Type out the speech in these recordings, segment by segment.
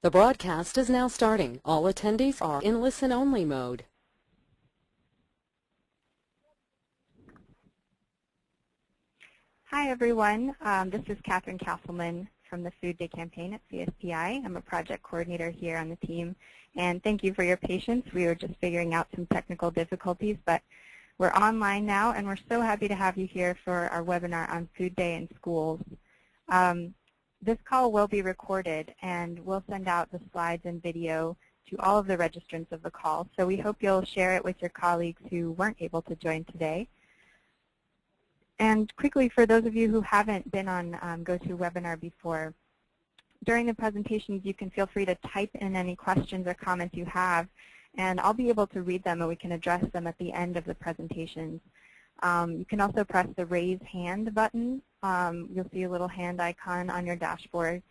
The broadcast is now starting. All attendees are in listen-only mode. Hi, everyone. This is Catherine Castleman from the Food Day campaign at CSPI. I'm a project coordinator here on the team, and thank you for your patience. We were just figuring out some technical difficulties, but we're online now, and we're so happy to have you here for our webinar on Food Day in schools. This call will be recorded, and we'll send out the slides and video to all of the registrants of the call, so we hope you'll share it with your colleagues who weren't able to join today. And quickly, for those of you who haven't been on GoToWebinar before, during the presentations you can feel free to type in any questions or comments you have, and I'll be able to read them and we can address them at the end of the presentations. You can also press the raise hand button. You'll see a little hand icon on your dashboard,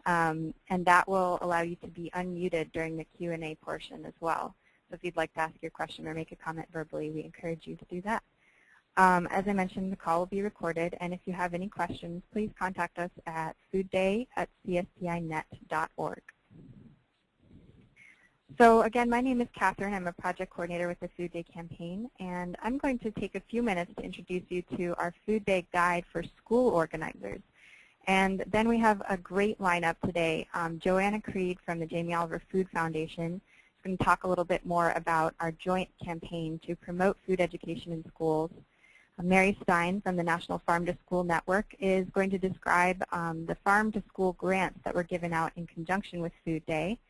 and that will allow you to be unmuted during the Q&A portion as well. So if you'd like to ask your question or make a comment verbally, we encourage you to do that. As I mentioned, the call will be recorded, and if you have any questions, please contact us at foodday@cspinet.org. So again, my name is Catherine. I'm a project coordinator with the Food Day campaign, and I'm going to take a few minutes to introduce you to our Food Day guide for school organizers. And then we have a great lineup today. Joanna Creed from the Jamie Oliver Food Foundation is going to talk a little bit more about our joint campaign to promote food education in schools. Mary Stein from the National Farm to School Network is going to describe the farm to school grants that were given out in conjunction with Food Day.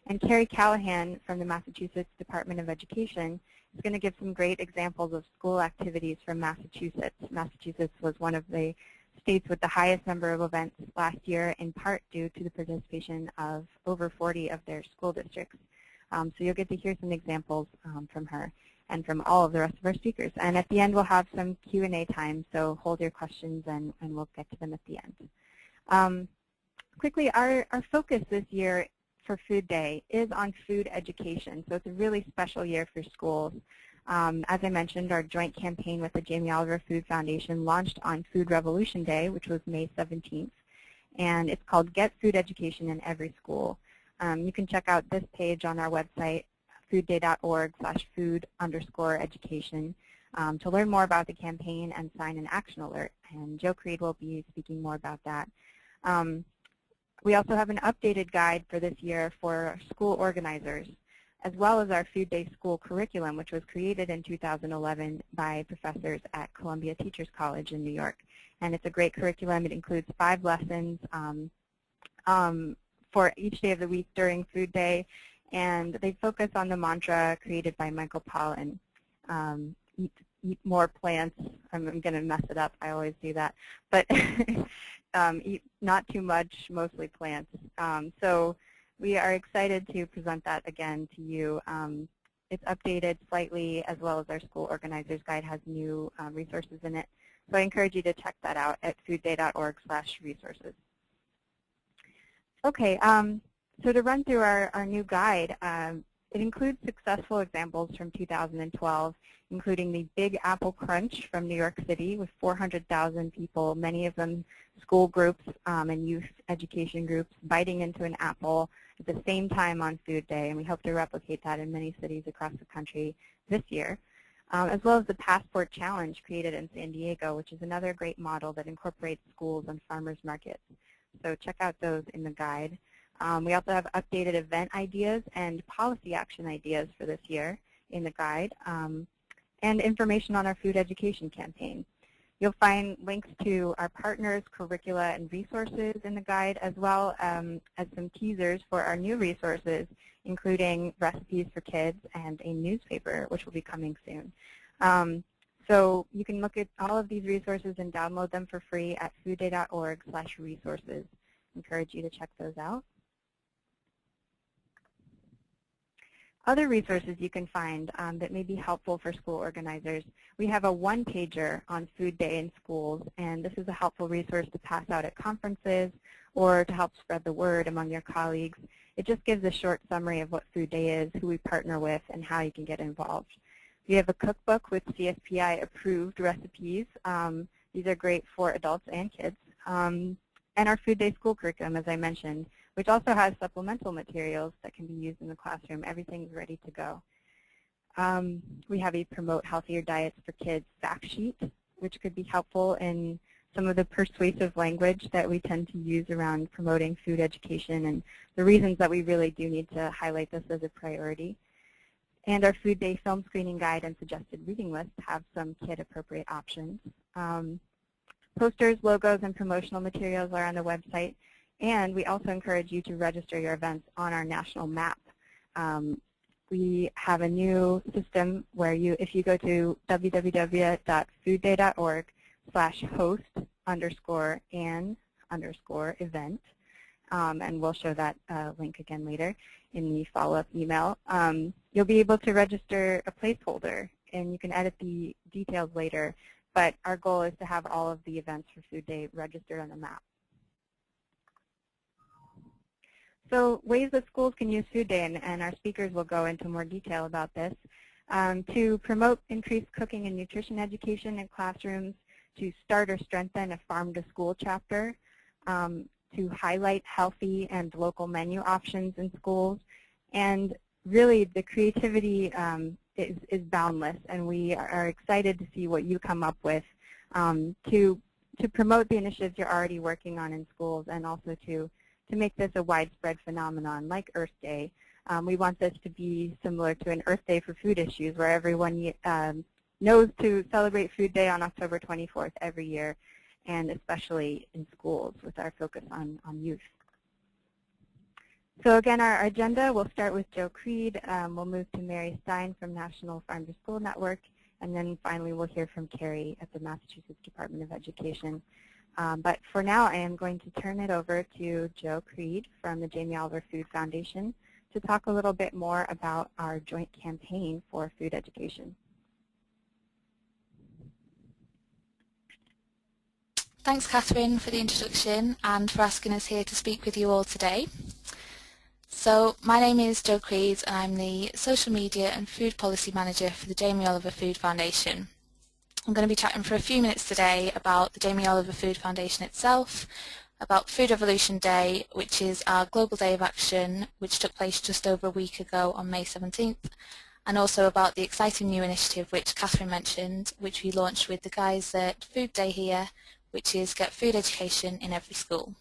And Carrie Callahan from the Massachusetts Department of Education is going to give some great examples of school activities from Massachusetts. Massachusetts was one of the states with the highest number of events last year, in part due to the participation of over 40 of their school districts. So you'll get to hear some examples from her and from all of the rest of our speakers. And at the end, we'll have some Q&A time, so hold your questions and we'll get to them at the end. Quickly, our focus this year for Food Day is on food education, so it's a really special year for schools. As I mentioned, our joint campaign with the Jamie Oliver Food Foundation launched on Food Revolution Day, which was May 17th, and it's called Get Food Education in Every School. You can check out this page on our website, foodday.org/food_education, to learn more about the campaign and sign an action alert, and Joe Creed will be speaking more about that. We also have an updated guide for this year for school organizers, as well as our Food Day school curriculum, which was created in 2011 by professors at Columbia Teachers College in New York. And it's a great curriculum. It includes 5 lessons for each day of the week during Food Day, and they focus on the mantra created by Michael Pollan, eat more plants. I'm going to mess it up. I always do that. But eat not too much, mostly plants. So we are excited to present that again to you. It's updated slightly, as well as our school organizers guide has new resources in it. So I encourage you to check that out at foodday.org/resources. Okay, so to run through our new guide, it includes successful examples from 2012, including the Big Apple Crunch from New York City with 400,000 people, many of them school groups and youth education groups, biting into an apple at the same time on Food Day, and we hope to replicate that in many cities across the country this year, as well as the Passport Challenge created in San Diego, which is another great model that incorporates schools and farmers markets. So check out those in the guide. We also have updated event ideas and policy action ideas for this year in the guide, and information on our food education campaign. You'll find links to our partners, curricula, and resources in the guide, as well as some teasers for our new resources, including recipes for kids and a newspaper, which will be coming soon. So you can look at all of these resources and download them for free at foodday.org/resources. Encourage you to check those out. Other resources you can find that may be helpful for school organizers. We have a one-pager on Food Day in schools, and this is a helpful resource to pass out at conferences or to help spread the word among your colleagues. It just gives a short summary of what Food Day is, who we partner with, and how you can get involved. We have a cookbook with CSPI-approved recipes. These are great for adults and kids. And our Food Day school curriculum, as I mentioned, which also has supplemental materials that can be used in the classroom. Everything's ready to go. We have a Promote Healthier Diets for Kids fact sheet, which could be helpful in some of the persuasive language that we tend to use around promoting food education and the reasons that we really do need to highlight this as a priority. And our Food Day film screening guide and suggested reading list have some kid-appropriate options. Posters, logos, and promotional materials are on the website. And we also encourage you to register your events on our national map. We have a new system where if you go to www.foodday.org/host_an_event, and we'll show that link again later in the follow-up email, you'll be able to register a placeholder, and you can edit the details later. But our goal is to have all of the events for Food Day registered on the map. So ways that schools can use Food Day, and our speakers will go into more detail about this, to promote increased cooking and nutrition education in classrooms, to start or strengthen a farm-to-school chapter, to highlight healthy and local menu options in schools. And really, the creativity is boundless, and we are excited to see what you come up with to promote the initiatives you're already working on in schools, and also to make this a widespread phenomenon like Earth Day. We want this to be similar to an Earth Day for food issues, where everyone knows to celebrate Food Day on October 24th every year, and especially in schools with our focus on youth. So again, our agenda, we'll start with Joe Creed. We'll move to Mary Stein from National Farm to School Network, and then finally we'll hear from Carrie at the Massachusetts Department of Education. But for now, I am going to turn it over to Joe Creed from the Jamie Oliver Food Foundation to talk a little bit more about our joint campaign for food education. Thanks, Catherine, for the introduction and for asking us here to speak with you all today. So my name is Jo Creed, and I'm the Social Media and Food Policy Manager for the Jamie Oliver Food Foundation. I'm going to be chatting for a few minutes today about the Jamie Oliver Food Foundation itself, about Food Revolution Day, which is our global day of action, which took place just over a week ago on May 17th, and also about the exciting new initiative which Catherine mentioned, which we launched with the guys at Food Day here, which is Get Food Education in Every School.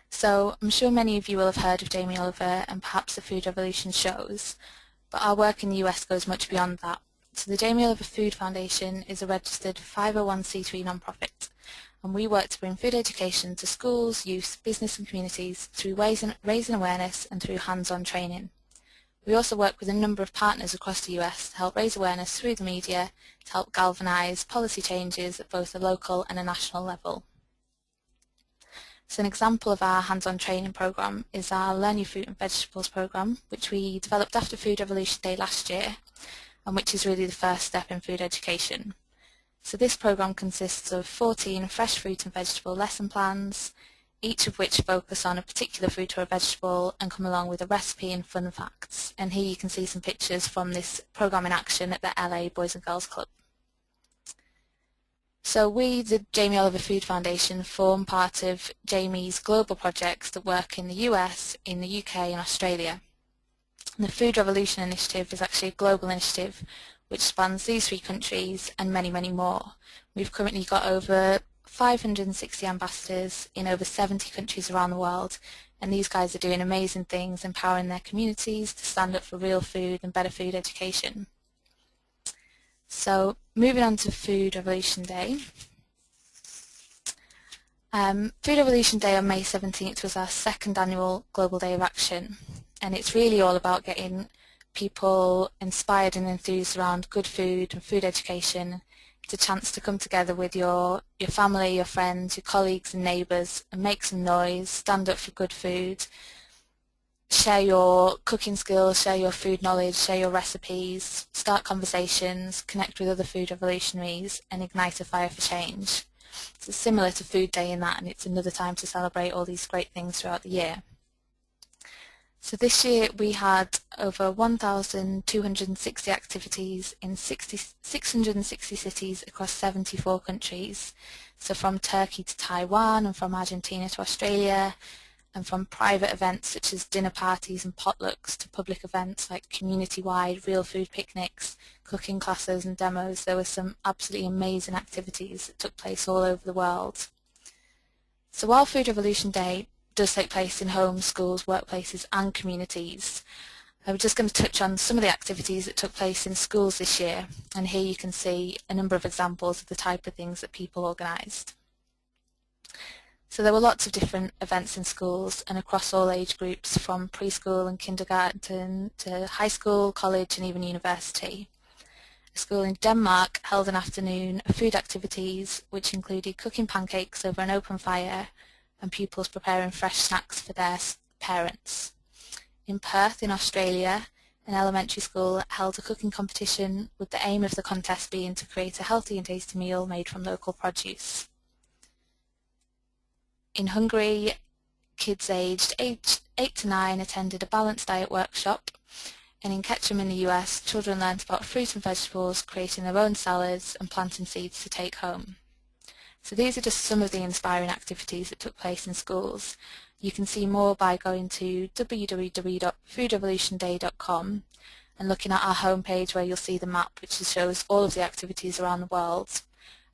So I'm sure many of you will have heard of Jamie Oliver and perhaps the Food Revolution shows, but our work in the US goes much beyond that. So the Jamie Oliver Food Foundation is a registered 501c3 nonprofit, and we work to bring food education to schools, youth, business and communities through raising awareness and through hands-on training. We also work with a number of partners across the US to help raise awareness through the media to help galvanise policy changes at both a local and a national level. So an example of our hands-on training programme is our Learn Your Fruit and Vegetables programme, which we developed after Food Revolution Day last year, and which is really the first step in food education. So this programme consists of 14 fresh fruit and vegetable lesson plans, each of which focus on a particular fruit or a vegetable and come along with a recipe and fun facts. And here you can see some pictures from this programme in action at the LA Boys and Girls Club. So we, the Jamie Oliver Food Foundation, form part of Jamie's global projects that work in the US, in the UK and Australia. And the Food Revolution Initiative is actually a global initiative which spans these 3 countries and many, many more. We've currently got over 560 ambassadors in over 70 countries around the world, and these guys are doing amazing things, empowering their communities to stand up for real food and better food education. So moving on to Food Revolution Day. Food Revolution Day on May 17th was our 2nd annual Global Day of Action, and it's really all about getting people inspired and enthused around good food and food education. It's a chance to come together with your family, your friends, your colleagues and neighbours and make some noise, stand up for good food, share your cooking skills, share your food knowledge, share your recipes, start conversations, connect with other food revolutionaries and ignite a fire for change. So it's similar to Food Day in that, and it's another time to celebrate all these great things throughout the year. So this year we had over 1,260 activities in 660 cities across 74 countries. So from Turkey to Taiwan and from Argentina to Australia, and from private events such as dinner parties and potlucks to public events like community-wide real food picnics, cooking classes and demos, there were some absolutely amazing activities that took place all over the world. So while Food Revolution Day does take place in homes, schools, workplaces and communities, I'm just going to touch on some of the activities that took place in schools this year, and here you can see a number of examples of the type of things that people organised. So there were lots of different events in schools and across all age groups, from preschool and kindergarten to high school, college and even university. A school in Denmark held an afternoon of food activities which included cooking pancakes over an open fire and pupils preparing fresh snacks for their parents. In Perth in Australia, an elementary school held a cooking competition with the aim of the contest being to create a healthy and tasty meal made from local produce. In Hungary, kids aged 8 to 9 attended a balanced diet workshop, and in Ketchum in the US, children learned about fruit and vegetables, creating their own salads and planting seeds to take home. So these are just some of the inspiring activities that took place in schools. You can see more by going to www.foodrevolutionday.com and looking at our homepage, where you'll see the map which shows all of the activities around the world.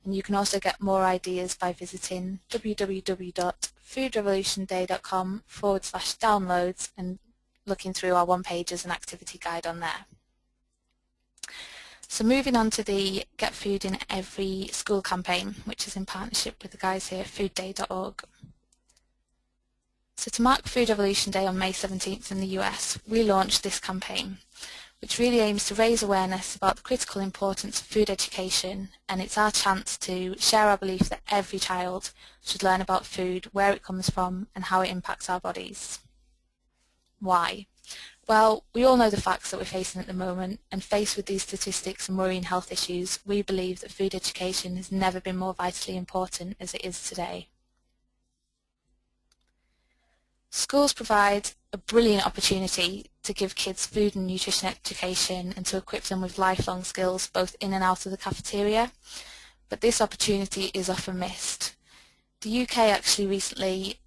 And you can also get more ideas by visiting www.foodrevolutionday.com/downloads and looking through our one-pagers and activity guide on there. So moving on to the Get Food in Every School campaign, which is in partnership with the guys here at foodday.org. So to mark Food Revolution Day on May 17th in the US, we launched this campaign, which really aims to raise awareness about the critical importance of food education, and it's our chance to share our belief that every child should learn about food, where it comes from and how it impacts our bodies. Why? Well, we all know the facts that we're facing at the moment, and faced with these statistics and worrying health issues, we believe that food education has never been more vitally important as it is today. Schools provide a brilliant opportunity to give kids food and nutrition education and to equip them with lifelong skills both in and out of the cafeteria, but this opportunity is often missed. The UK actually recently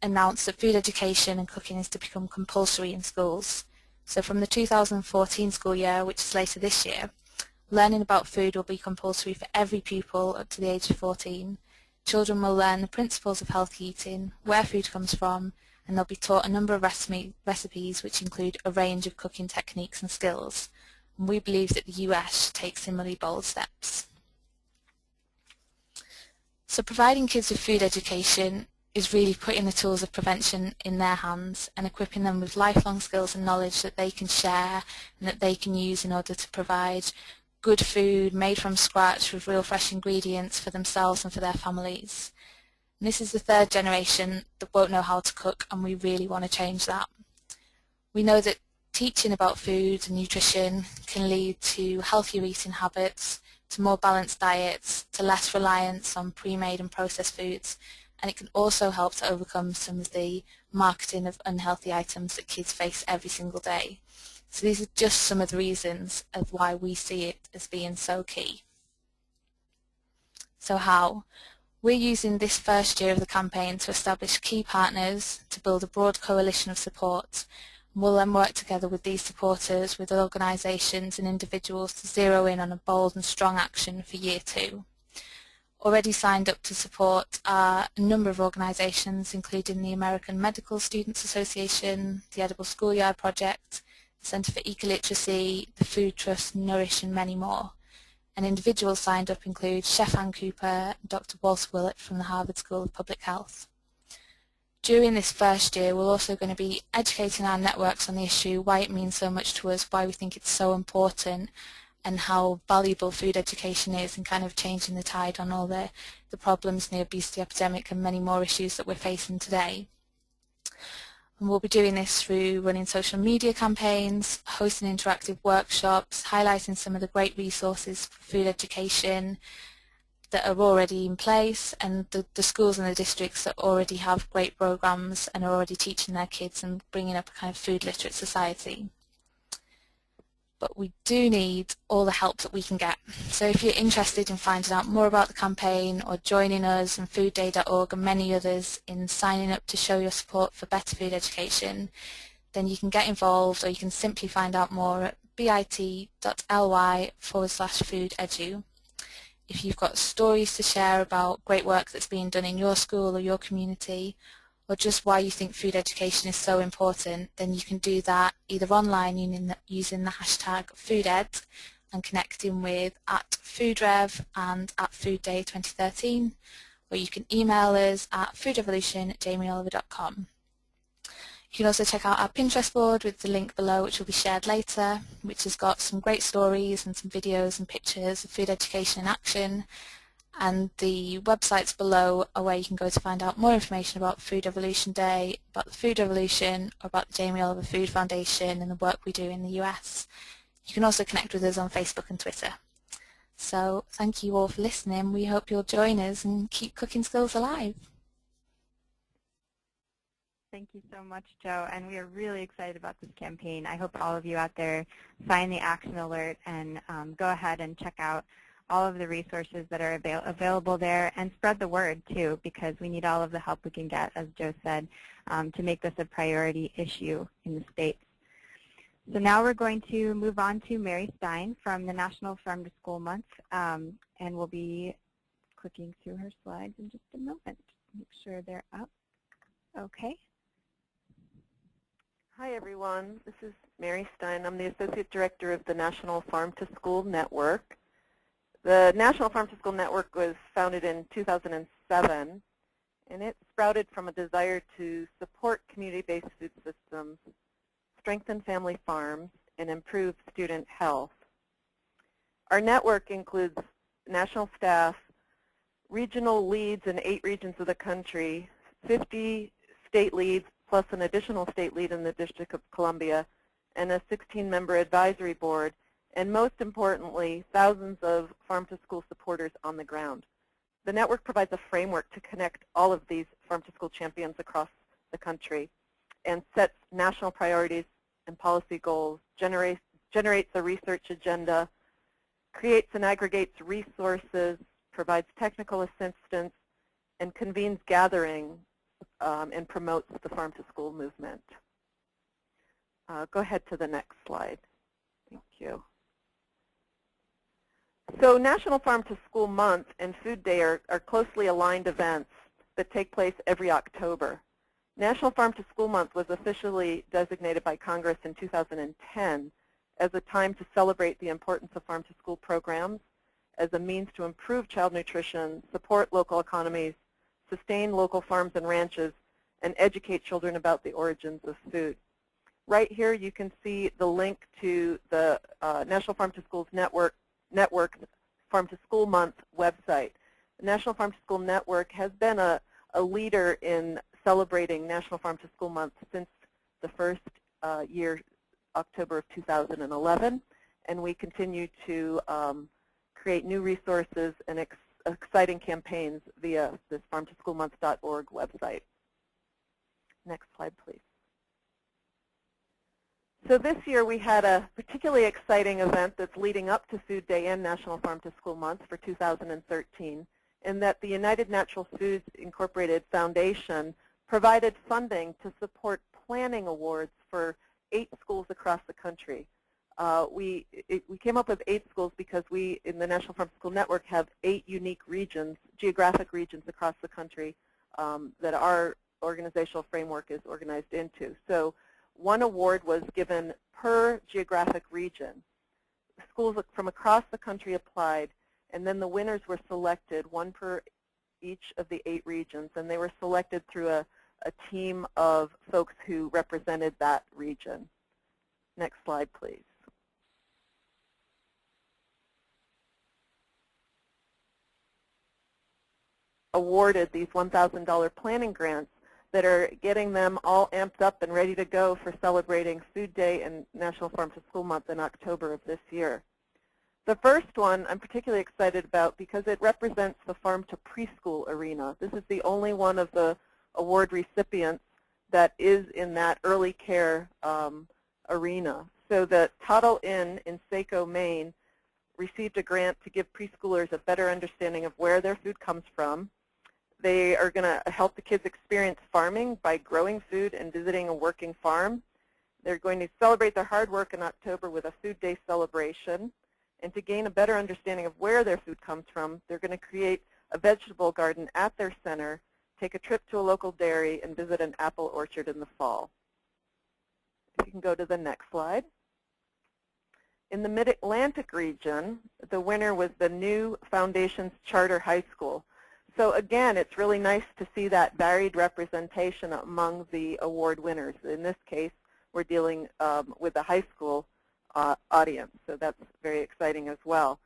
announced that food education and cooking is to become compulsory in schools. So from the 2014 school year, which is later this year, learning about food will be compulsory for every pupil up to the age of 14. Children will learn the principles of healthy eating, where food comes from, and they'll be taught a number of recipes which include a range of cooking techniques and skills. And we believe that the US should take similarly bold steps. So providing kids with food education is really putting the tools of prevention in their hands and equipping them with lifelong skills and knowledge that they can share and that they can use in order to provide good food made from scratch with real fresh ingredients for themselves and for their families. And this is the third generation that won't know how to cook, and we really want to change that. We know that teaching about food and nutrition can lead to healthier eating habits, to more balanced diets, to less reliance on pre-made and processed foods, and it can also help to overcome some of the marketing of unhealthy items that kids face every single day. So these are just some of the reasons of why we see it as being so key. So how? We're using this first year of the campaign to establish key partners to build a broad coalition of support. We'll then work together with these supporters, with organisations and individuals to zero in on a bold and strong action for year 2. Already signed up to support are a number of organisations, including the American Medical Students Association, the Edible Schoolyard Project, the Centre for Ecoliteracy, the Food Trust, Nourish and many more. And individuals signed up include Chef Ann Cooper and Dr. Walter Willett from the Harvard School of Public Health. During this first year, we're also going to be educating our networks on the issue, why it means so much to us, why we think it's so important, and how valuable food education is in kind of changing the tide on all the problems in the obesity epidemic and many more issues that we're facing today. And we'll be doing this through running social media campaigns, hosting interactive workshops, highlighting some of the great resources for food education that are already in place, and the schools and the districts that already have great programs and are already teaching their kids and bringing up a kind of food literate society. but we do need all the help that we can get. So if you're interested in finding out more about the campaign or joining us and foodday.org and many others in signing up to show your support for better food education, then you can get involved, or you can simply find out more at bit.ly/foodedu. If you've got stories to share about great work that's being done in your school or your community, or just why you think food education is so important, then you can do that either online using the hashtag FoodEd and connecting with @FoodRev and @FoodDay2013, or you can email us at foodrevolution@jamieoliver.com. You can also check out our Pinterest board with the link below, which will be shared later, which has got some great stories and some videos and pictures of food education in action. And the websites below are where you can go to find out more information about Food Revolution Day, about the Food Revolution, or about the Jamie Oliver Food Foundation and the work we do in the US. You can also connect with us on Facebook and Twitter. So thank you all for listening. We hope you'll join us and keep cooking skills alive. Thank you so much, Joe, and we are really excited about this campaign. I hope all of you out there find the action alert and go ahead and check out all of the resources that are available there, and spread the word too, because we need all of the help we can get, as Joe said, to make this a priority issue in the states. So now we're going to move on to Mary Stein from the National Farm to School Month, and we'll be clicking through her slides in just a moment. Make sure they're up. Okay. Hi, everyone. This is Mary Stein. I'm the Associate Director of the National Farm to School Network. The National Farm to School Network was founded in 2007, and it sprouted from a desire to support community-based food systems, strengthen family farms, and improve student health. Our network includes national staff, regional leads in 8 regions of the country, 50 state leads, plus an additional state lead in the District of Columbia, and a 16-member advisory board, and most importantly, thousands of farm-to-school supporters on the ground. The network provides a framework to connect all of these farm-to-school champions across the country and sets national priorities and policy goals, generates a research agenda, creates and aggregates resources, provides technical assistance, and convenes gatherings and promotes the farm-to-school movement. Go ahead to the next slide. Thank you. So National Farm to School Month and Food Day are closely aligned events that take place every October. National Farm to School Month was officially designated by Congress in 2010 as a time to celebrate the importance of farm-to-school programs as a means to improve child nutrition, support local economies, sustain local farms and ranches, and educate children about the origins of food. Right here you can see the link to the National Farm to Schools Network Farm to School Month website. The National Farm to School Network has been a leader in celebrating National Farm to School Month since the first year, October of 2011, and we continue to create new resources and exciting campaigns via this farmtoschoolmonth.org website. Next slide, please. So this year we had a particularly exciting event that's leading up to Food Day and National Farm to School Month for 2013, in that the United Natural Foods Incorporated Foundation provided funding to support planning awards for 8 schools across the country. We came up with 8 schools because we, in the National Farm to School Network, have 8 unique regions, geographic regions across the country that our organizational framework is organized into. So one award was given per geographic region. Schools from across the country applied, and then the winners were selected, 1 per each of the 8 regions, and they were selected through a team of folks who represented that region. Next slide, please. Awarded these $1,000 planning grants that are getting them all amped up and ready to go for celebrating Food Day and National Farm to School Month in October of this year. The first one I'm particularly excited about because it represents the farm to preschool arena. This is the only one of the award recipients that is in that early care arena. So the Tuttle Inn in Saco, Maine received a grant to give preschoolers a better understanding of where their food comes from. They are going to help the kids experience farming by growing food and visiting a working farm. They're going to celebrate their hard work in October with a Food Day celebration. And to gain a better understanding of where their food comes from, they're going to create a vegetable garden at their center, take a trip to a local dairy, and visit an apple orchard in the fall. If you can go to the next slide. In the Mid-Atlantic region, the winner was the New Foundations Charter High School. So again, it's really nice to see that varied representation among the award winners. In this case, we're dealing with a high school audience, so that's very exciting as well.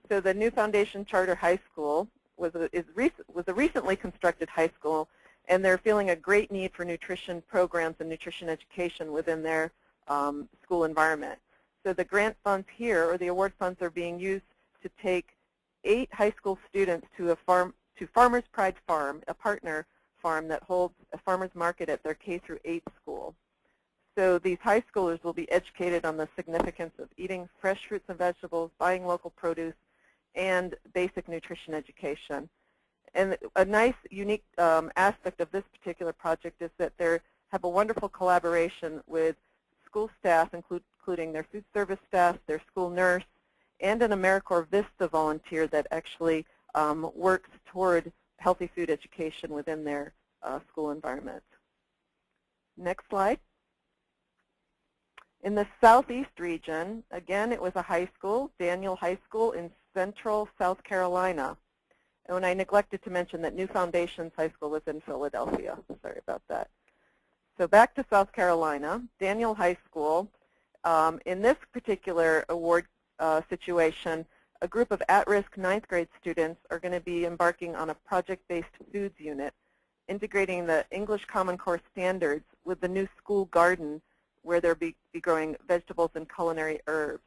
So the New Foundation Charter High School was a recently constructed high school, and they're feeling a great need for nutrition programs and nutrition education within their school environment. So the grant funds here, or the award funds, are being used to take 8 high school students to Farmers Pride Farm, a partner farm that holds a farmer's market at their K-8 school. So these high schoolers will be educated on the significance of eating fresh fruits and vegetables, buying local produce, and basic nutrition education. And a nice, unique aspect of this particular project is that they have a wonderful collaboration with school staff, including their food service staff, their school nurse, and an AmeriCorps Vista volunteer that actually works toward healthy food education within their school environment. Next slide. In the Southeast region, again, it was a high school, Daniel High School in Central South Carolina. And I neglected to mention that New Foundations High School was in Philadelphia. Sorry about that. So back to South Carolina, Daniel High School. In this particular award situation, a group of at-risk 9th grade students are going to be embarking on a project-based foods unit, integrating the English Common Core standards with the new school garden where they'll be growing vegetables and culinary herbs.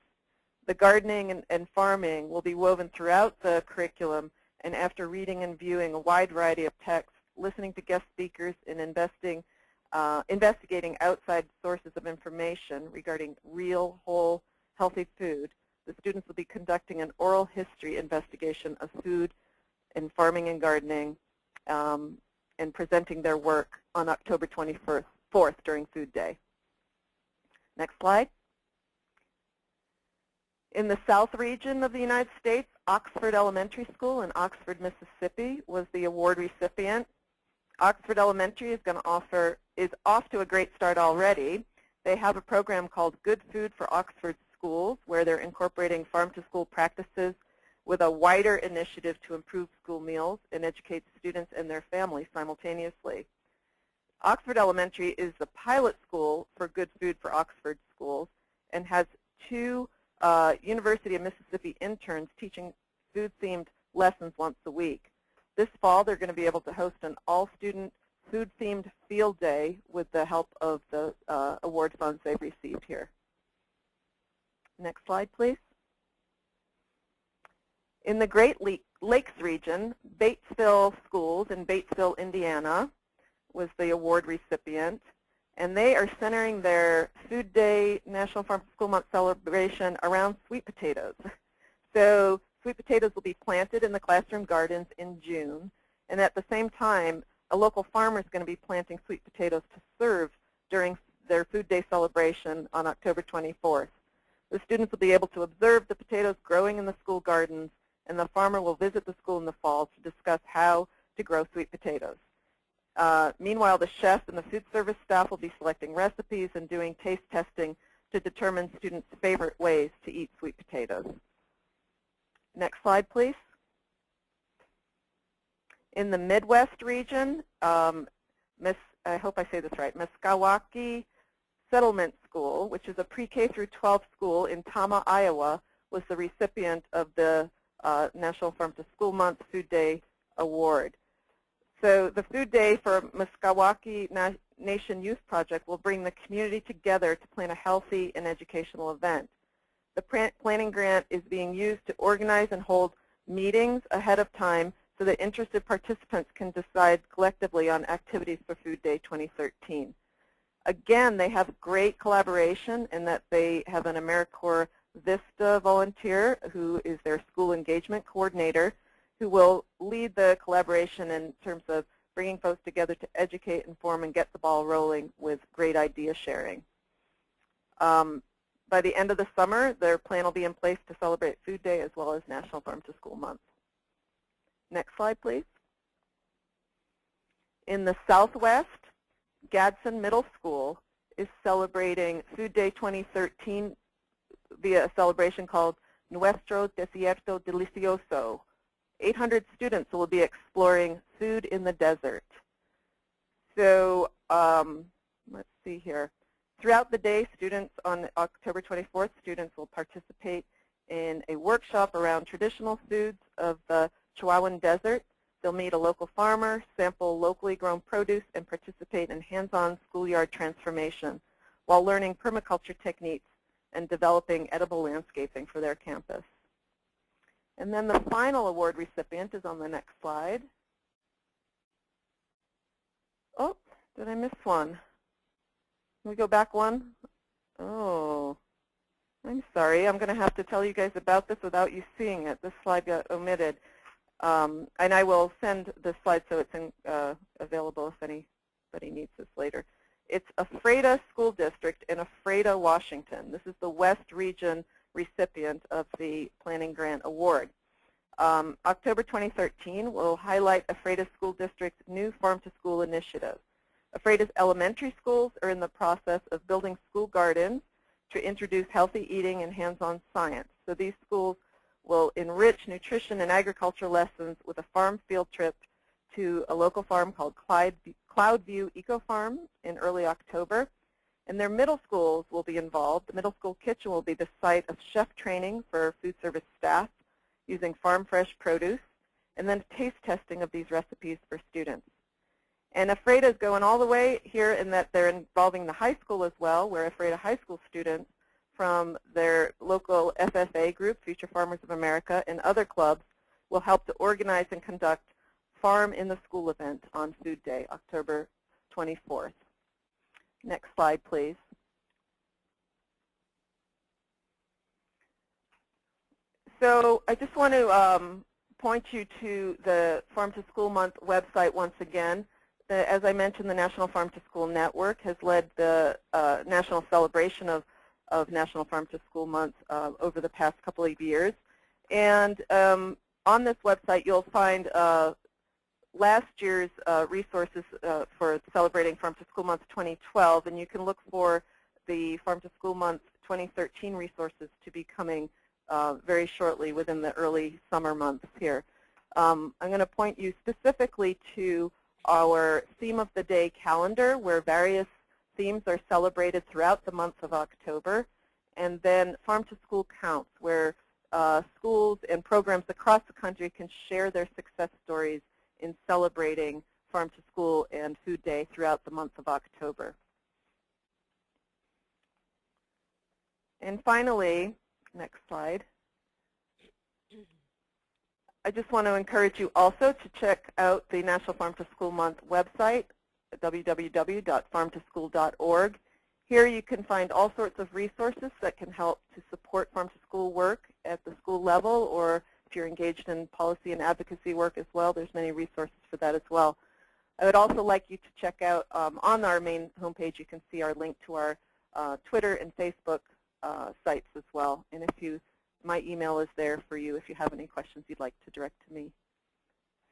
The gardening and farming will be woven throughout the curriculum, and after reading and viewing a wide variety of texts, listening to guest speakers, and investigating outside sources of information regarding real, whole, healthy food, the students will be conducting an oral history investigation of food and farming and gardening and presenting their work on October 24th during Food Day. Next slide. In the South region of the United States, Oxford Elementary School in Oxford, Mississippi was the award recipient. Oxford Elementary is off to a great start already. They have a program called Good Food for Oxford Schools, where they're incorporating farm-to-school practices with a wider initiative to improve school meals and educate students and their families simultaneously. Oxford Elementary is the pilot school for Good Food for Oxford Schools and has 2 University of Mississippi interns teaching food-themed lessons once a week. This fall, they're going to be able to host an all-student food-themed field day with the help of the award funds they've received here. Next slide, please. In the Great Lakes region, Batesville Schools in Batesville, Indiana, was the award recipient. And they are centering their Food Day National Farm to School Month celebration around sweet potatoes. So sweet potatoes will be planted in the classroom gardens in June. And at the same time, a local farmer is going to be planting sweet potatoes to serve during their Food Day celebration on October 24th. The students will be able to observe the potatoes growing in the school gardens, and the farmer will visit the school in the fall to discuss how to grow sweet potatoes. Meanwhile, the chef and the food service staff will be selecting recipes and doing taste testing to determine students' favorite ways to eat sweet potatoes. Next slide, please. In the Midwest region, I hope I say this right, Meskwaki Settlement School, which is a pre-K through 12 school in Tama, Iowa, was the recipient of the National Farm to School Month Food Day Award. So the Food Day for Meskwaki Nation Youth Project will bring the community together to plan a healthy and educational event. The planning grant is being used to organize and hold meetings ahead of time so that interested participants can decide collectively on activities for Food Day 2013. Again, they have great collaboration in that they have an AmeriCorps Vista volunteer who is their school engagement coordinator, who will lead the collaboration in terms of bringing folks together to educate, inform, and get the ball rolling with great idea sharing. By the end of the summer, their plan will be in place to celebrate Food Day as well as National Farm to School Month. Next slide, please. In the Southwest, Gadsden Middle School is celebrating Food Day 2013 via a celebration called Nuestro Desierto Delicioso. 800 students will be exploring food in the desert. So let's see here. Throughout the day, students on October 24th, students will participate in a workshop around traditional foods of the Chihuahuan Desert. They'll meet a local farmer, sample locally grown produce, and participate in hands-on schoolyard transformation while learning permaculture techniques and developing edible landscaping for their campus. And then the final award recipient is on the next slide. Oh, did I miss one? Can we go back one? Oh, I'm sorry. I'm going to have to tell you guys about this without you seeing it. This slide got omitted. And I will send this slide so it's available if anybody needs this later. It's Ephrata School District in Ephrata, Washington. This is the West Region recipient of the Planning Grant Award. October 2013 will highlight Ephrata School District's new Farm to School initiative. Ephrata's elementary schools are in the process of building school gardens to introduce healthy eating and hands-on science. So these schools will enrich nutrition and agriculture lessons with a farm field trip to a local farm called Cloudview Eco Farm in early October. And their middle schools will be involved. The middle school kitchen will be the site of chef training for food service staff using farm fresh produce, and then taste testing of these recipes for students. And Ephrata is going all the way here in that they're involving the high school as well, where Ephrata High School students from their local FFA group, Future Farmers of America, and other clubs will help to organize and conduct Farm in the School event on Food Day, October 24th. Next slide, please. So I just want to point you to the Farm to School Month website once again. As I mentioned, the National Farm to School Network has led the national celebration of National Farm to School Month over the past couple of years. And on this website, you'll find last year's resources for celebrating Farm to School Month 2012, and you can look for the Farm to School Month 2013 resources to be coming very shortly within the early summer months here. I'm going to point you specifically to our Theme of the Day calendar, where various themes are celebrated throughout the month of October, and then Farm to School Counts, where schools and programs across the country can share their success stories in celebrating Farm to School and Food Day throughout the month of October. And finally, next slide. I just want to encourage you also to check out the National Farm to School Month website at www.farmtoschool.org. Here you can find all sorts of resources that can help to support farm to school work at the school level, or if you're engaged in policy and advocacy work as well, there's many resources for that as well. I would also like you to check out on our main homepage, you can see our link to our Twitter and Facebook sites as well. And my email is there for you if you have any questions you'd like to direct to me.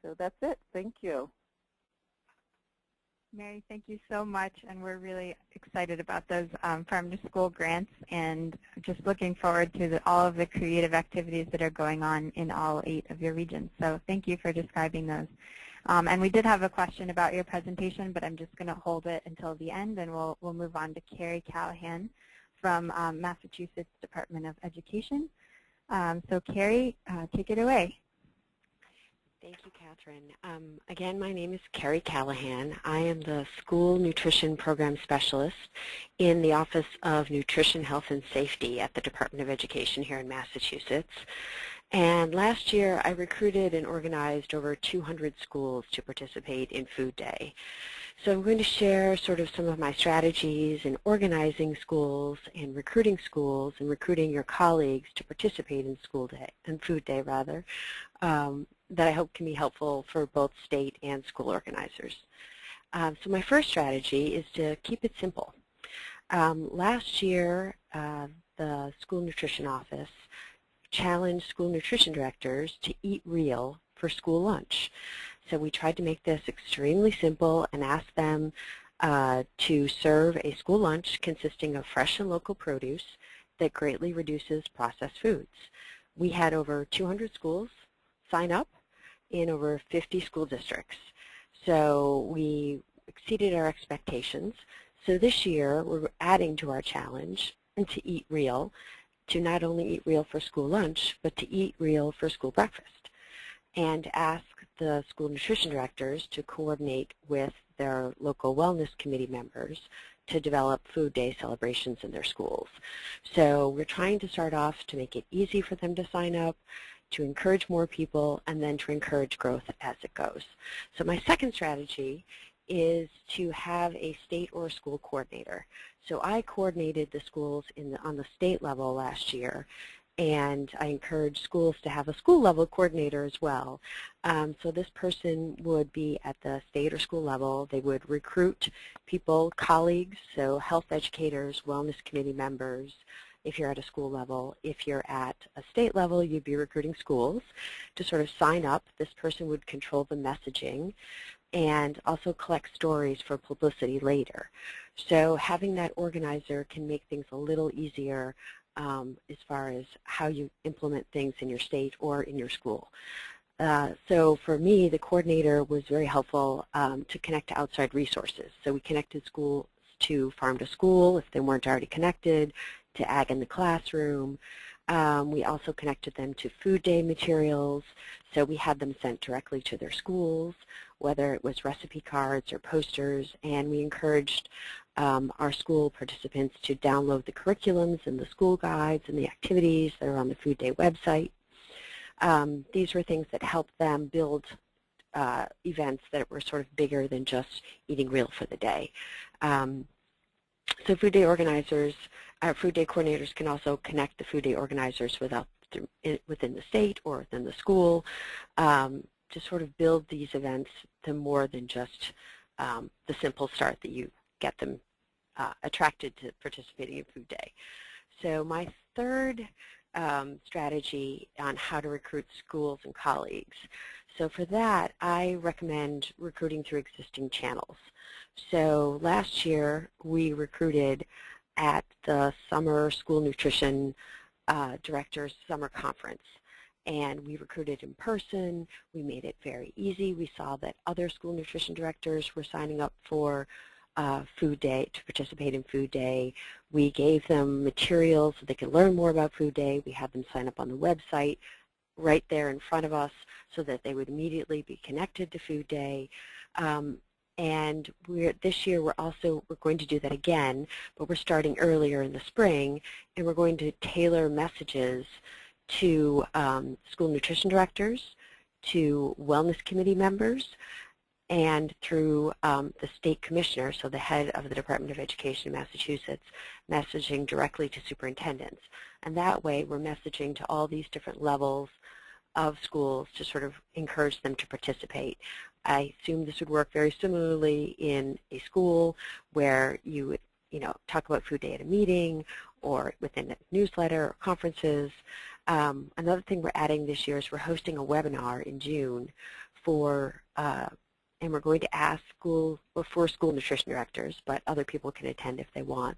So that's it. Thank you. Mary, thank you so much, and we're really excited about those Farm to School grants, and just looking forward to all of the creative activities that are going on in all 8 of your regions. So thank you for describing those. And we did have a question about your presentation, but I'm just going to hold it until the end, and we'll move on to Carrie Callahan from Massachusetts Department of Education. So Carrie, take it away. Thank you, Catherine. Again, my name is Carrie Callahan. I am the School Nutrition Program Specialist in the Office of Nutrition, Health, and Safety at the Department of Education here in Massachusetts. And last year, I recruited and organized over 200 schools to participate in Food Day. So I'm going to share sort of some of my strategies in organizing schools and recruiting your colleagues to participate in Food Day rather, that I hope can be helpful for both state and school organizers. So my first strategy is to keep it simple. Last year, the School Nutrition Office challenged school nutrition directors to eat real for school lunch. So we tried to make this extremely simple and asked them to serve a school lunch consisting of fresh and local produce that greatly reduces processed foods. We had over 200 schools sign up in over 50 school districts. So we exceeded our expectations. So this year we're adding to our challenge and to eat real, to not only eat real for school lunch, but to eat real for school breakfast, and ask the school nutrition directors to coordinate with their local wellness committee members to develop Food Day celebrations in their schools. So we're trying to start off to make it easy for them to sign up, to encourage more people, and then to encourage growth as it goes. So my second strategy is to have a state or school coordinator. So I coordinated the schools on the state level last year, and I encourage schools to have a school level coordinator as well. So this person would be at the state or school level. They would recruit people, colleagues, so health educators, wellness committee members, if you're at a school level. If you're at a state level, you'd be recruiting schools to sort of sign up. This person would control the messaging and also collect stories for publicity later. So having that organizer can make things a little easier as far as how you implement things in your state or in your school. So for me, the coordinator was very helpful to connect to outside resources. So we connected schools to Farm to School if they weren't already connected, to Ag in the Classroom. We also connected them to Food Day materials, so we had them sent directly to their schools, whether it was recipe cards or posters, and we encouraged our school participants to download the curriculums and the school guides and the activities that are on the Food Day website. These were things that helped them build events that were sort of bigger than just eating real for the day. So Food Day organizers, Food Day coordinators can also connect the Food Day organizers within the state or within the school to sort of build these events to more than just the simple start that you get them attracted to participating in Food Day. So my third strategy on how to recruit schools and colleagues. So for that, I recommend recruiting through existing channels. So last year, we recruited at the Summer School Nutrition Directors Summer Conference. And we recruited in person. We made it very easy. We saw that other school nutrition directors were signing up for Food Day, to participate in Food Day. We gave them materials so they could learn more about Food Day. We had them sign up on the website right there in front of us so that they would immediately be connected to Food Day. And this year we're going to do that again, but we're starting earlier in the spring, and we're going to tailor messages to school nutrition directors, to wellness committee members, and through the state commissioner, so the head of the Department of Education in Massachusetts, messaging directly to superintendents. And that way we're messaging to all these different levels of schools to sort of encourage them to participate. I assume this would work very similarly in a school where you would, talk about Food Day at a meeting or within a newsletter or conferences. Another thing we're adding this year is we're hosting a webinar in June and we're going to ask for school nutrition directors, but other people can attend if they want.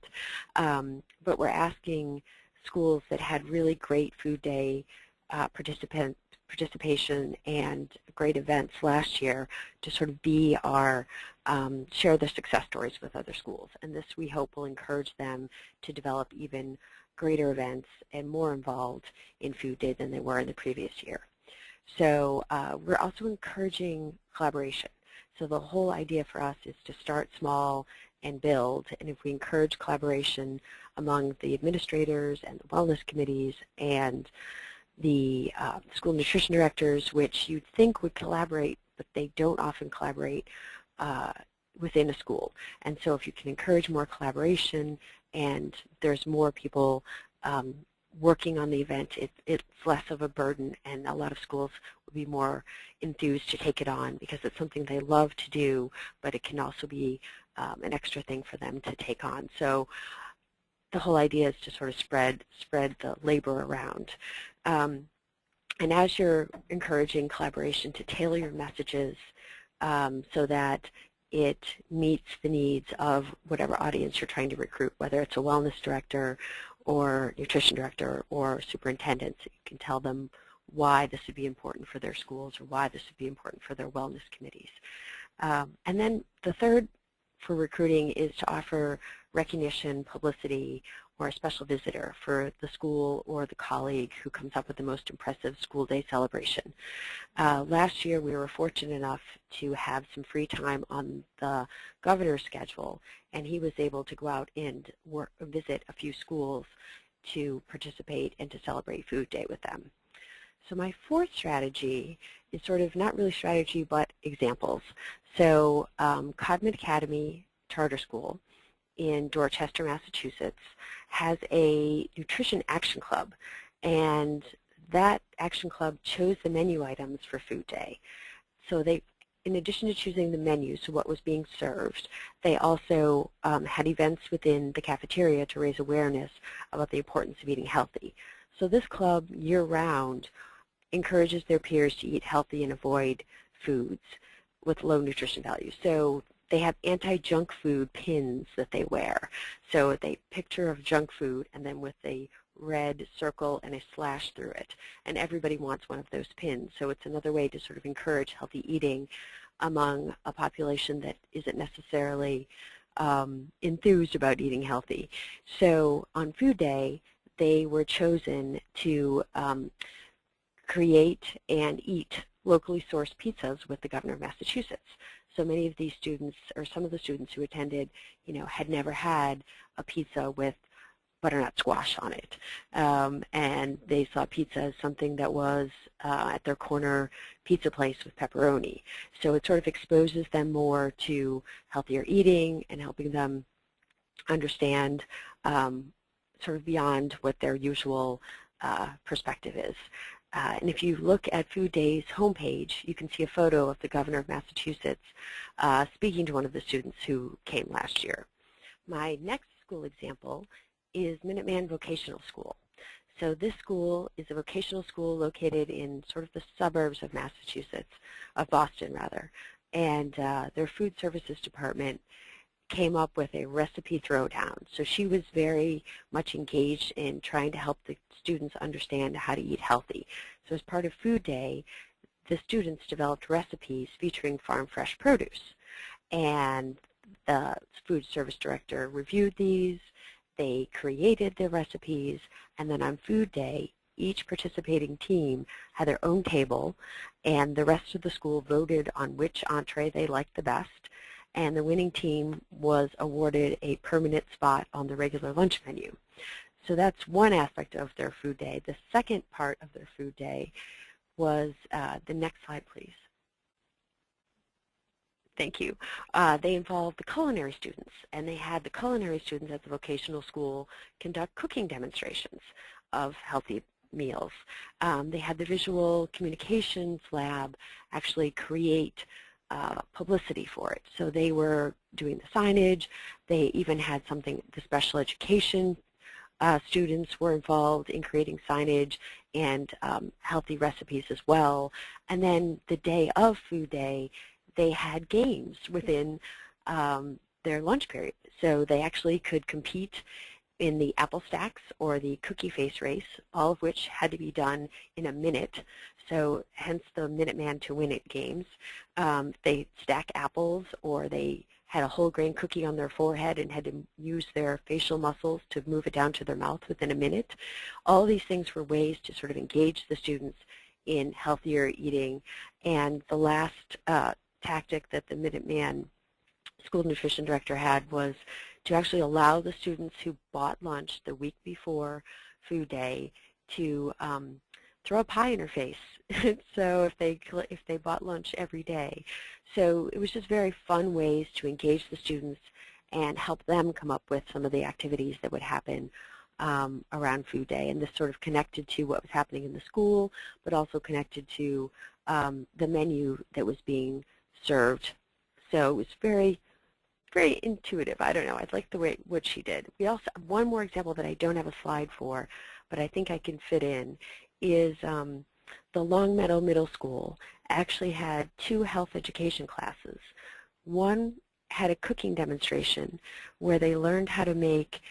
But we're asking schools that had really great Food Day participation and great events last year to sort of be our, share their success stories with other schools. And this, we hope, will encourage them to develop even greater events and more involved in Food Day than they were in the previous year. So we're also encouraging collaboration. So the whole idea for us is to start small and build, and if we encourage collaboration among the administrators and the wellness committees and the school nutrition directors, which you'd think would collaborate, but they don't often collaborate within a school. And so if you can encourage more collaboration and there's more people working on the event, it's less of a burden, and a lot of schools will be more enthused to take it on because it's something they love to do, but it can also be an extra thing for them to take on. So the whole idea is to sort of spread the labor around. And as you're encouraging collaboration, to tailor your messages so that it meets the needs of whatever audience you're trying to recruit, whether it's a wellness director or nutrition director or superintendents. You can tell them why this would be important for their schools or why this would be important for their wellness committees. And then the third for recruiting is to offer recognition, publicity, or a special visitor for the school or the colleague who comes up with the most impressive school day celebration. Last year we were fortunate enough to have some free time on the governor's schedule, and he was able to go out and visit a few schools to participate and to celebrate Food Day with them. So my fourth strategy is sort of not really strategy but examples. So Codman Academy Charter School in Dorchester, Massachusetts has a nutrition action club, and that action club chose the menu items for Food Day. So they, in addition to choosing the menu, so what was being served, they also had events within the cafeteria to raise awareness about the importance of eating healthy. So this club year-round encourages their peers to eat healthy and avoid foods with low nutrition value. So they have anti-junk food pins that they wear. So a picture of junk food and then with a red circle and a slash through it. And everybody wants one of those pins. So it's another way to sort of encourage healthy eating among a population that isn't necessarily enthused about eating healthy. So on Food Day, they were chosen to create and eat locally sourced pizzas with the governor of Massachusetts. So many of these students, or some of the students who attended, had never had a pizza with butternut squash on it. And they saw pizza as something that was at their corner pizza place with pepperoni. So it sort of exposes them more to healthier eating and helping them understand sort of beyond what their usual perspective is. And if you look at Food Day's homepage, you can see a photo of the governor of Massachusetts speaking to one of the students who came last year. My next school example is Minuteman Vocational School. So this school is a vocational school located in sort of the suburbs of Massachusetts, of Boston rather, and their food services department came up with a recipe throwdown. So she was very much engaged in trying to help the students understand how to eat healthy. So as part of Food Day, the students developed recipes featuring farm fresh produce. And the food service director reviewed these, they created the recipes, and then on Food Day, each participating team had their own table, and the rest of the school voted on which entree they liked the best. And the winning team was awarded a permanent spot on the regular lunch menu. So that's one aspect of their Food Day. The second part of their Food Day was, the next slide please. Thank you. They involved the culinary students, and they had the culinary students at the vocational school conduct cooking demonstrations of healthy meals. They had the visual communications lab actually create publicity for it. So they were doing the signage. They even had something, the special education students were involved in creating signage and healthy recipes as well. And then the day of Food Day, they had games within their lunch period. So they actually could compete in the apple stacks or the cookie face race, all of which had to be done in a minute. So hence the Minuteman to Win It games. They stack apples, or they had a whole grain cookie on their forehead and had to use their facial muscles to move it down to their mouth within a minute. All these things were ways to sort of engage the students in healthier eating. And the last tactic that the Minuteman school nutrition director had was to actually allow the students who bought lunch the week before Food Day to throw a pie in her face. So if they bought lunch every day. So it was just very fun ways to engage the students and help them come up with some of the activities that would happen around Food Day. And this sort of connected to what was happening in the school, but also connected to the menu that was being served. So it was very, very intuitive. I don't know. I like the way what she did. We also, one more example that I don't have a slide for, but I think I can fit in, is the Longmeadow Middle School actually had 2 health education classes. One had a cooking demonstration where they learned how to make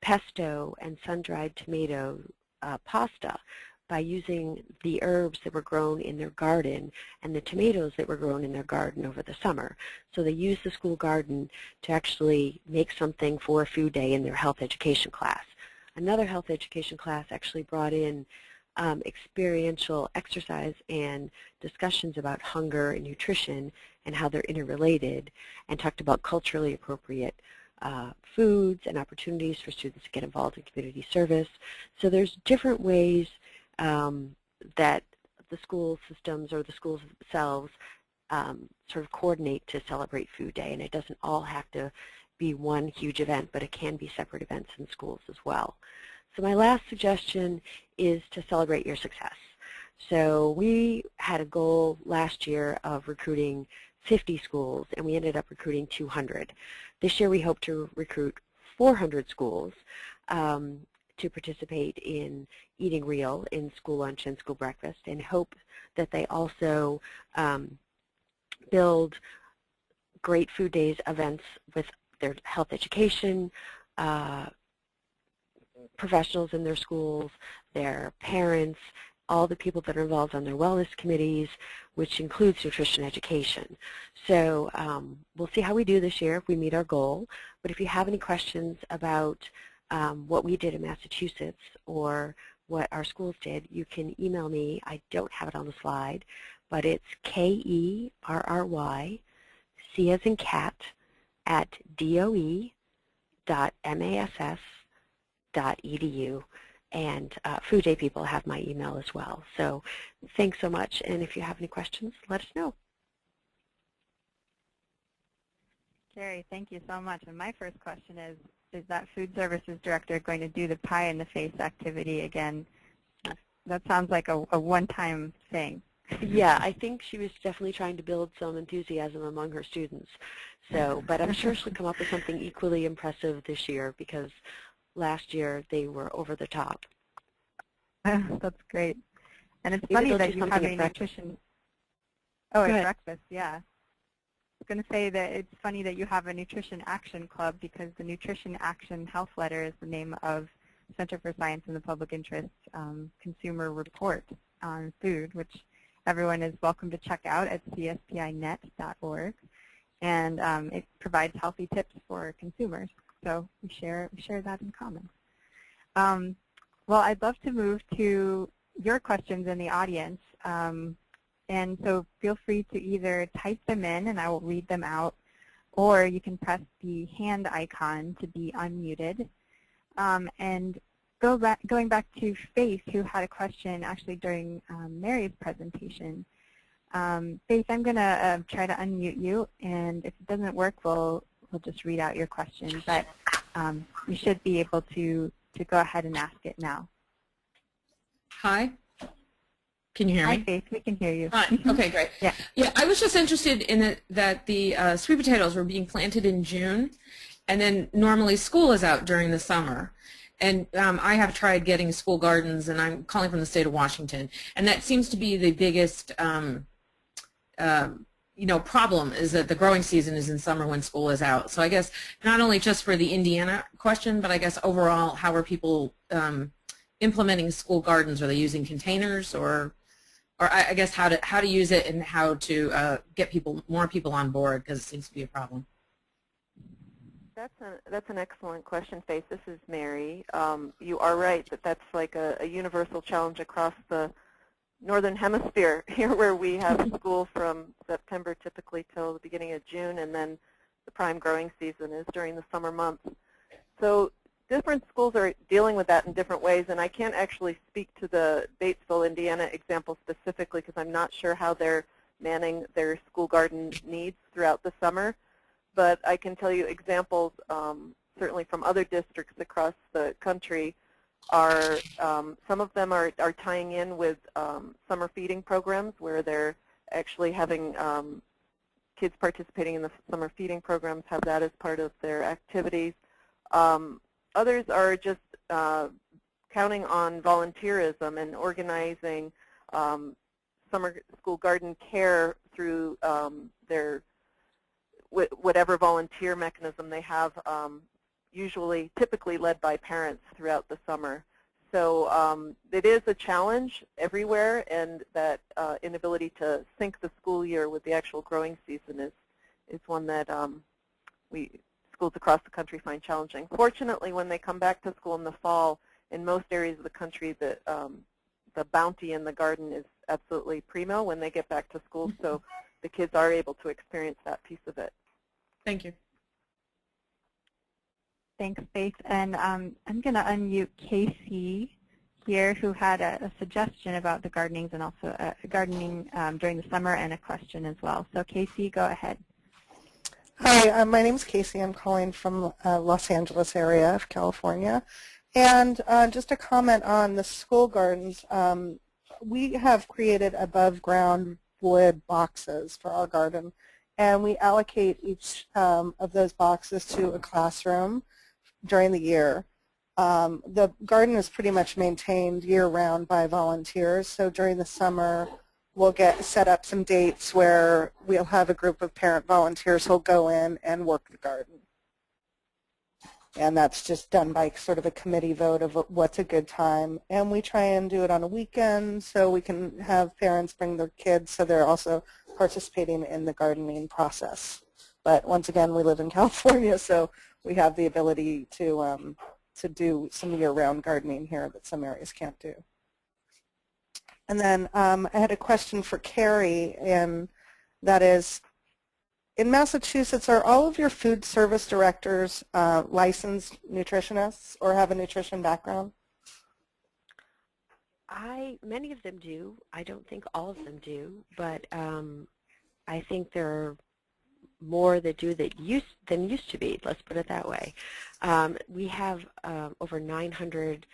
pesto and sun-dried tomato pasta by using the herbs that were grown in their garden and the tomatoes that were grown in their garden over the summer. So they used the school garden to actually make something for Food Day in their health education class. Another health education class actually brought in experiential exercise and discussions about hunger and nutrition and how they're interrelated, and talked about culturally appropriate foods and opportunities for students to get involved in community service. So there's different ways that the school systems or the schools themselves sort of coordinate to celebrate Food Day, and it doesn't all have to be one huge event, but it can be separate events in schools as well. So my last suggestion is to celebrate your success. So we had a goal last year of recruiting 50 schools, and we ended up recruiting 200. This year we hope to recruit 400 schools to participate in Eating Real in school lunch and school breakfast, and hope that they also build great Food Days events with their health education professionals in their schools, their parents, all the people that are involved on their wellness committees, which includes nutrition education. So we'll see how we do this year if we meet our goal. But if you have any questions about what we did in Massachusetts or what our schools did, you can email me. I don't have it on the slide, but it's KERRY, C as in cat, at doe.mass.edu. And Food Day people have my email as well. So thanks so much, and if you have any questions, let us know. Carrie, thank you so much. And my first question is that food services director going to do the pie in the face activity again? That sounds like a one-time thing. Yeah, I think she was definitely trying to build some enthusiasm among her students. So, but I'm sure she'll come up with something equally impressive this year, because last year they were over the top. That's great. And it's funny that you have a nutrition. Oh, at breakfast, yeah. I was going to say that it's funny that you have a Nutrition Action Club, because the Nutrition Action Health Letter is the name of Center for Science in the Public Interest consumer report on food, which everyone is welcome to check out at cspinet.org. And it provides healthy tips for consumers. So we share that in common. Well, I'd love to move to your questions in the audience. And so feel free to either type them in and I will read them out, or you can press the hand icon to be unmuted. And going back to Faith, who had a question actually during Mary's presentation. Faith, I'm going to try to unmute you, and if it doesn't work, we'll just read out your question. But you should be able to go ahead and ask it now. Hi. Can you hear me? Hi, Faith. We can hear you. Hi. Okay, great. Yeah. I was just interested in that the sweet potatoes were being planted in June, and then normally school is out during the summer. And I have tried getting school gardens, and I'm calling from the state of Washington, and that seems to be the biggest problem, is that the growing season is in summer when school is out. So I guess not only just for the Indiana question, but I guess overall, how are people implementing school gardens? Are they using containers, or I guess how to use it and how to get more people on board, because it seems to be a problem. That's an excellent question, Faith. This is Mary. You are right that that's like a universal challenge across the Northern Hemisphere here, where we have school from September typically till the beginning of June, and then the prime growing season is during the summer months. So different schools are dealing with that in different ways, and I can't actually speak to the Batesville, Indiana example specifically because I'm not sure how they're manning their school garden needs throughout the summer. But I can tell you examples, certainly from other districts across the country, are some of them are tying in with summer feeding programs where they're actually having kids participating in the summer feeding programs have that as part of their activities. Others are just counting on volunteerism and organizing summer school garden care through their whatever volunteer mechanism they have, typically led by parents throughout the summer. So it is a challenge everywhere, and that inability to sync the school year with the actual growing season is one that schools across the country find challenging. Fortunately, when they come back to school in the fall, in most areas of the country, the bounty in the garden is absolutely primo when they get back to school, so the kids are able to experience that piece of it. Thank you. Thanks, Faith. And I'm going to unmute Casey here, who had a suggestion about the gardenings and also gardening during the summer and a question as well. So Casey, go ahead. Hi, my name is Casey. I'm calling from Los Angeles area of California. And just a comment on the school gardens. We have created above ground wood boxes for our garden, and we allocate each of those boxes to a classroom during the year. The garden is pretty much maintained year-round by volunteers, so during the summer we'll set up some dates where we'll have a group of parent volunteers who'll go in and work the garden. And that's just done by sort of a committee vote of what's a good time. And we try and do it on a weekend so we can have parents bring their kids so they're also participating in the gardening process. But once again, we live in California, so we have the ability to do some year-round gardening here that some areas can't do. And then I had a question for Carrie, and that is, in Massachusetts, are all of your food service directors licensed nutritionists or have a nutrition background? Many of them do. I don't think all of them do, but I think there are more that do than used to be. Let's put it that way. We have over 900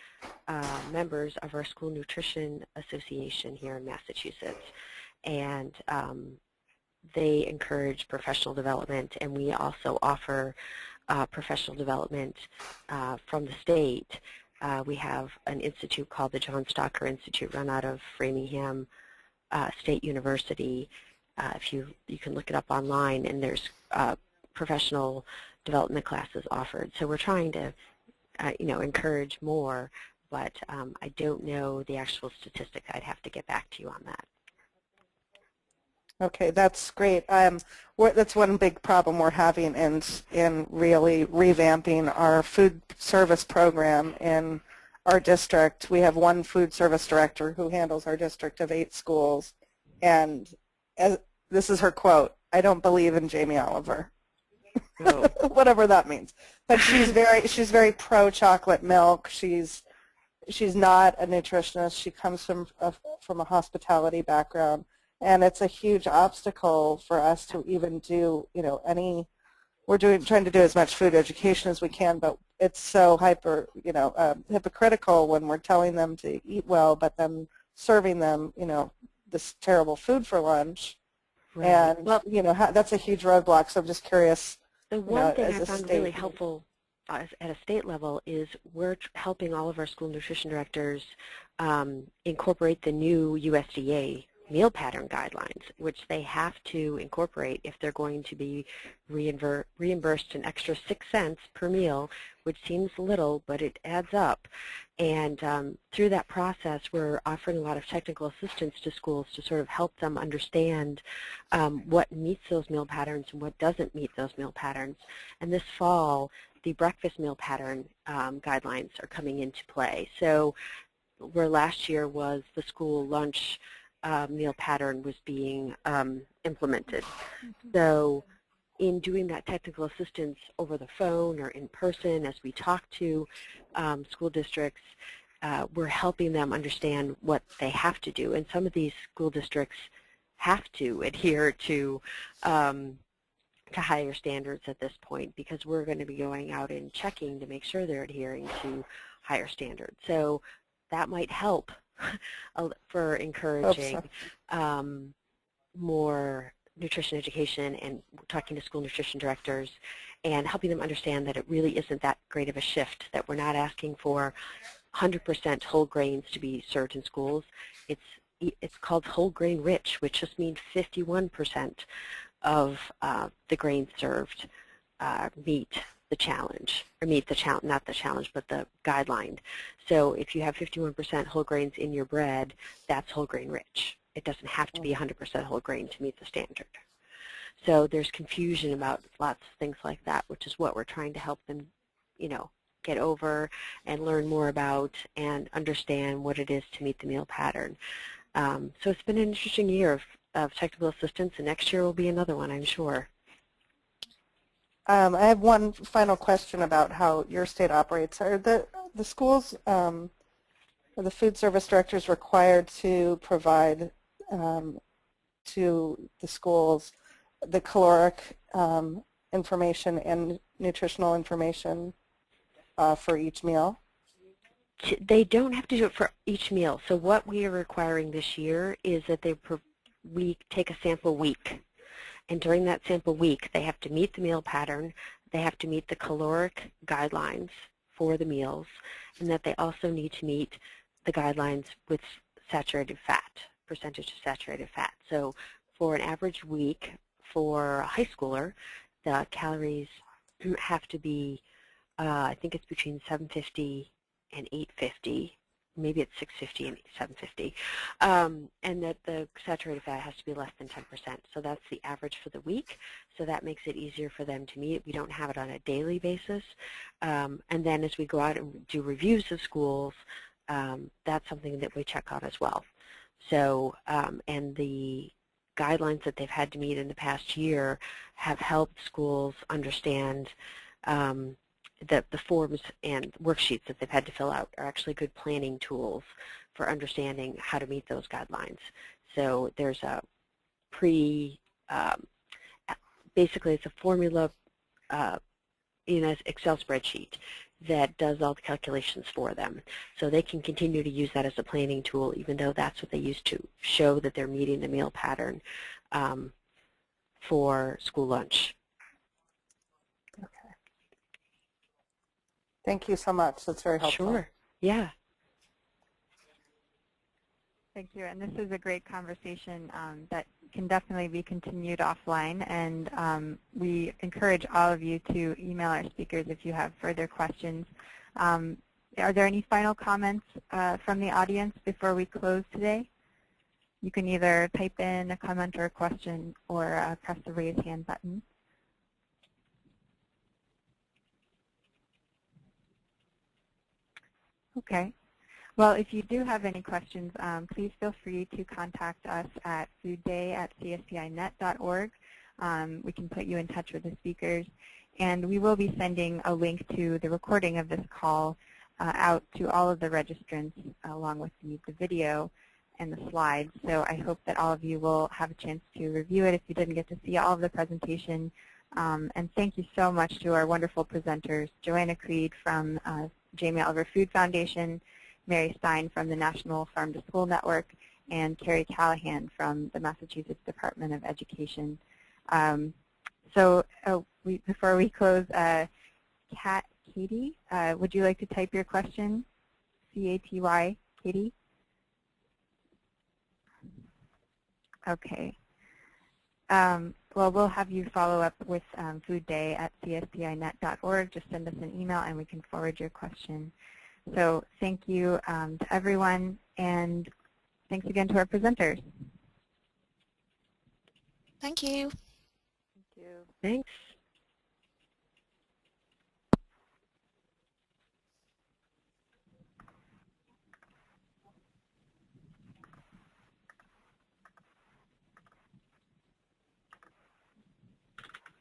members of our School Nutrition Association here in Massachusetts, and they encourage professional development, and we also offer professional development from the state. We have an institute called the John Stalker Institute run out of Framingham State University. You can look it up online, and there's professional development classes offered. So we're trying to encourage more, but I don't know the actual statistic. I'd have to get back to you on that. Okay, that's great. That's one big problem we're having in really revamping our food service program in our district. We have one food service director who handles our district of 8 schools, and this is her quote: "I don't believe in Jamie Oliver." Oh. Whatever that means. But she's very pro chocolate milk. She's not a nutritionist. She comes from a hospitality background. And it's a huge obstacle for us to even do, we're trying to do as much food education as we can, but it's so hypocritical when we're telling them to eat well, but then serving them, this terrible food for lunch. Right. And, well, that's a huge roadblock, so I'm just curious. The one thing I found really helpful at a state level is we're helping all of our school nutrition directors incorporate the new USDA meal pattern guidelines, which they have to incorporate if they're going to be reimbursed an extra 6 cents per meal, which seems little, but it adds up. And through that process, we're offering a lot of technical assistance to schools to sort of help them understand what meets those meal patterns and what doesn't meet those meal patterns. And this fall, the breakfast meal pattern guidelines are coming into play. So where last year was the school lunch meal pattern was being implemented. So in doing that technical assistance over the phone or in person as we talk to school districts, we're helping them understand what they have to do. And some of these school districts have to adhere to higher standards at this point, because we're going to be going out and checking to make sure they're adhering to higher standards. So that might help for encouraging more nutrition education and talking to school nutrition directors and helping them understand that it really isn't that great of a shift, that we're not asking for 100% whole grains to be served in schools. It's called whole grain rich, which just means 51% of the grains served meet the challenge, or not the challenge, but the guideline. So if you have 51% whole grains in your bread, that's whole grain rich. It doesn't have to be 100% whole grain to meet the standard. So there's confusion about lots of things like that, which is what we're trying to help them, get over and learn more about and understand what it is to meet the meal pattern. So it's been an interesting year of technical assistance, and next year will be another one, I'm sure. I have one final question about how your state operates. Are the schools or the food service directors required to provide to the schools the caloric information and nutritional information for each meal? They don't have to do it for each meal. So what we are requiring this year is that we take a sample week. And during that sample week, they have to meet the meal pattern, they have to meet the caloric guidelines for the meals, and that they also need to meet the guidelines with saturated fat, percentage of saturated fat. So for an average week for a high schooler, the calories have to be, I think it's between 750 and 850. Maybe it's 650 and 750, and that the saturated fat has to be less than 10%. So that's the average for the week. So that makes it easier for them to meet. We don't have it on a daily basis. And then as we go out and do reviews of schools, that's something that we check on as well. So, and the guidelines that they've had to meet in the past year have helped schools understand the forms and worksheets that they've had to fill out are actually good planning tools for understanding how to meet those guidelines. So there's a basically it's a formula in an Excel spreadsheet that does all the calculations for them. So they can continue to use that as a planning tool, even though that's what they use to show that they're meeting the meal pattern for school lunch. Thank you so much. That's very helpful. Sure. Yeah. Thank you. And this is a great conversation that can definitely be continued offline. And we encourage all of you to email our speakers if you have further questions. Are there any final comments from the audience before we close today? You can either type in a comment or a question or press the raise hand button. Okay. Well, if you do have any questions, please feel free to contact us at foodday@cspinet.org. We can put you in touch with the speakers. And we will be sending a link to the recording of this call out to all of the registrants along with the video and the slides. So I hope that all of you will have a chance to review it if you didn't get to see all of the presentation. And thank you so much to our wonderful presenters, Joanna Creed from Jamie Oliver Food Foundation, Mary Stein from the National Farm to School Network, and Carrie Callahan from the Massachusetts Department of Education. Before we close, Katie, would you like to type your question? C-A-T-Y, Katie? Okay. Well, we'll have you follow up with foodday@cspinet.org. Just send us an email and we can forward your question. So thank you to everyone, and thanks again to our presenters. Thank you. Thank you. Thanks.